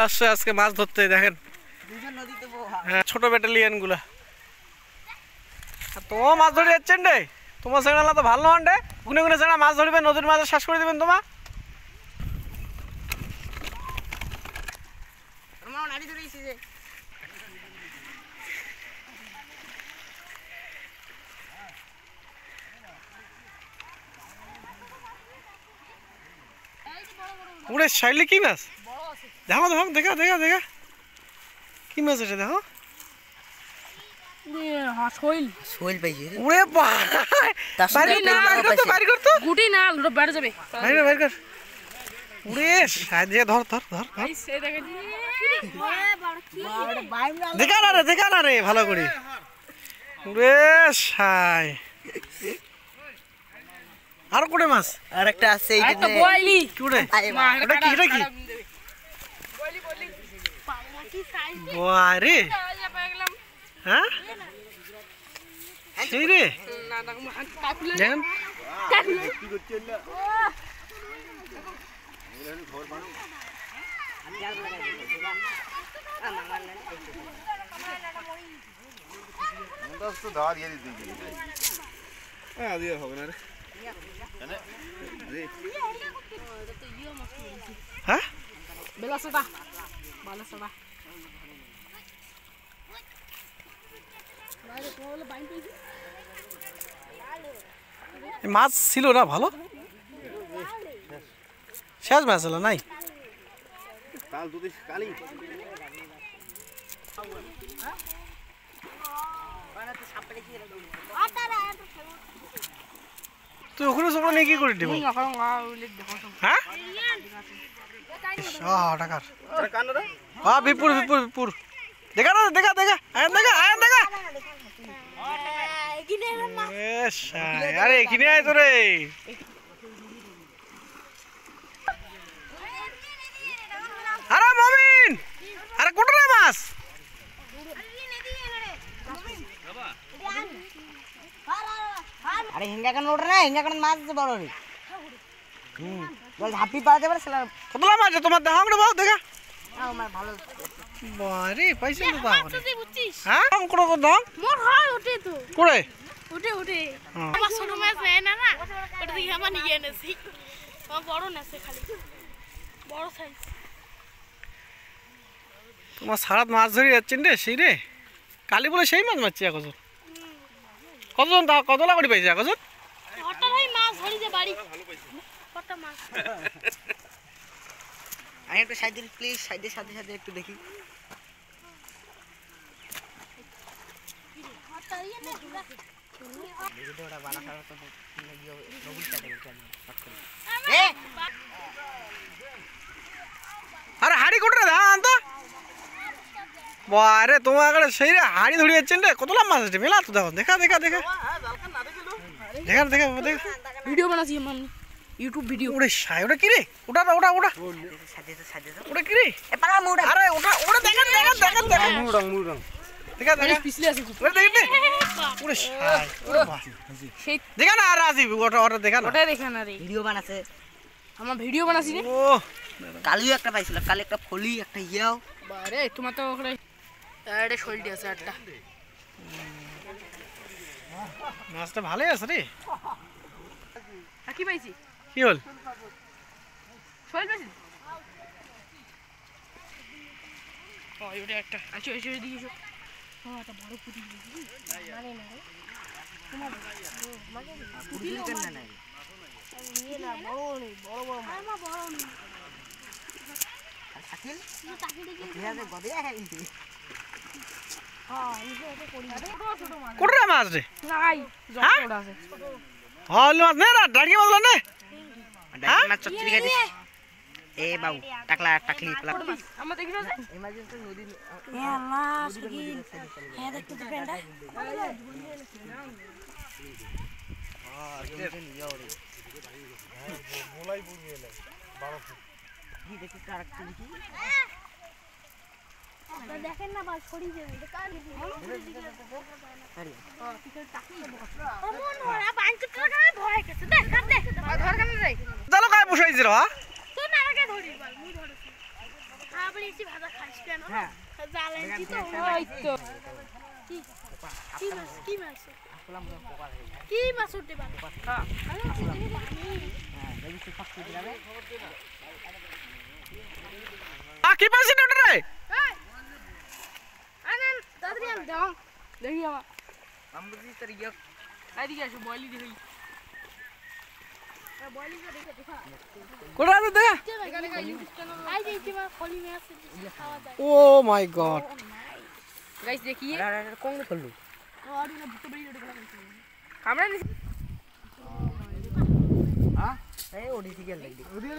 আসছে আজকে মাছ ধরতে দেখেন ছোট ব্যাটালিয়ান গুলা তোমার মাছ ধরে যাচ্ছেন রে তোমার সেখানে তো ভালো নন রে গুনে গুনে ছাড়া মাছ ধরবেন নদীর মাছ শ্বাস করে দিবেন তোমার উড়ে শাইলে কি মাছ দেখো দেখো দেখা দেখা দেখা কি মাছ এটা দেখো শৈল শৈল পাইছে উড়ে বাইরে বাইরে কর তো গুটি না বাইরে যাবে বাইরে বাইরে কর উড়ে সাইডে ধর ধর ধর দেখা না রে ভালো করে উড়ে সাই আর কোটে মাছ আর একটা আছে এইটা বয়লি কি উড়ে এটা কি এটা কি বারে হ্যাঁ সেই রে দেখেন হ্যাঁ মাছ ছিল না ভালো শেষ মাছ হলো নাই তুই ওখানে সব নিয়ে কি করে দিব হ্যাঁ টাকার হ্যাঁ বিপুর বিপুর বিপুর দেখা না দেখা দেখা আয় দেখা আয় দেখা আরে এখানে আয় তো রে আরে মমিন আরে কোটরে মাছ আরে হিঙ্গা কান ওঠে না হিঙ্গা কান মাছ আছে বড় রে বল হাপি পাওয়া যাবে সেলা কতলা মাছ তোমার দেখা আমরা বাও দেখা আমার ভালো বারে পয়সা তো দাও হ্যাঁ কোন কোন দাও মোর হয় ওঠে তো কোড়ে উঠে উঠে আমার ছোট মাছ নেয় না না ওটা দেখি আমার নিয়ে এনেছি আমার বড় নেছে খালি বড় সাইজ তোমার সারাত মাছ ধরে যাচ্ছেন রে সেই রে কালি বলে সেই মাছ মারছি এখন কতজন তা কতলা করে পাইছে এখন হঠাৎ ভাই মাছ ধরি যে বাড়ি কটা মাছ আমি একটু সাইডে প্লিজ সাইডে সাথে সাথে একটু দেখি আরে হাড়ি কোটরে দা আনতো বারে তোমার কাছে সেই রে হাড়ি ধরে যাচ্ছেন রে কতলা মাছ আছে মেলা তো দেখো দেখা দেখা দেখা দেখা দেখা দেখা ভিডিও বানাছি আমি ইউটিউব ভিডিও ওরে সাই ওটা কি রে ওটা ওটা ওটা সাইডে সাইডে ওটা কি রে এ পালা মুড়া আরে ওটা ওটা দেখেন দেখেন দেখেন দেখেন মুড়ং দেখা দেখা পিছলে আছে ওটা দেখেন ওরে সাই ওরে বাহ সেই দেখা না আর আসি ওটা ওটা দেখা না ওটা দেখা না রে ভিডিও বানাছে আমার ভিডিও বানাছি রে ও কালিও একটা পাইছিল কালি একটা ফলি একটা ইয়াও বারে তোমার তো ওখানে এটা শোলটি আছে একটা মাছটা ভালোই আছে রে কি পাইছি কি হল শোল পাইছি ও এটা একটা আচ্ছা এসে দিকে এসো ও এটা বড় পুঁটি মানে না রে তোমার মানে পুরি কেন না নাই নিয়ে না বড় নেই বড় বড় আমার বড় নেই শাকিল তুই তাকে দেখি ইয়াতে গদিয়া খাই হ্যাঁ এই এটা করি ছোট ছোট মাছ কোটরে মাছ রে নাই জড় আছে হল মাছ না ডাকি বললো না ডাইরেক্ট মাছ চচ্চড়ি খাইতে এ বাবু টাকলা টাকলি প্লা আমরা দেখি না ইমার্জেন্সি নদী এ আল্লাহ সকিন হ্যাঁ দেখতে তো ফ্রেন্ডা মোলাই বুড়ি এলে 12 ফুট কি দেখি কারেক্ট দেখি দেখেন না বাস ছড়ি যাবে এটা কার দিদি আরে পিছনে টাকি ও মন ওরা বাঁচতে টাকা ভয় গেছে দেখ দেখ ধর কেন রে তাহলে কায় বসাইছিস রা তুই না আগে ধরি বল মুই ধরেছি হ্যাঁ বলি এসে ভাজা খাইস কেন হ্যাঁ জালে কি তো ওই তো কি কি মাছ কি মাছ আসলাম পোকা হয়ে যায় কি মাছ উঠতে পারে হ্যাঁ আরে হ্যাঁ দেখি তো শক্তি দিলাবে কি পাইছি ওটা রে আনন দাদরি আন দাও দেখি আমার আমবুজি তোর ইয়া এদিকে আসো বয়লি দেখি বয়লি দেখে দেখা কোটা আছে দেখা আই দেখি মা খলি মাছ খাওয়া যায় ও মাই গড গাইস देखिए কোন করলু और ना भूत बड़ी रोड गला আমরা হ্যাঁ এই ওডি থেকে লাগি ওদিকে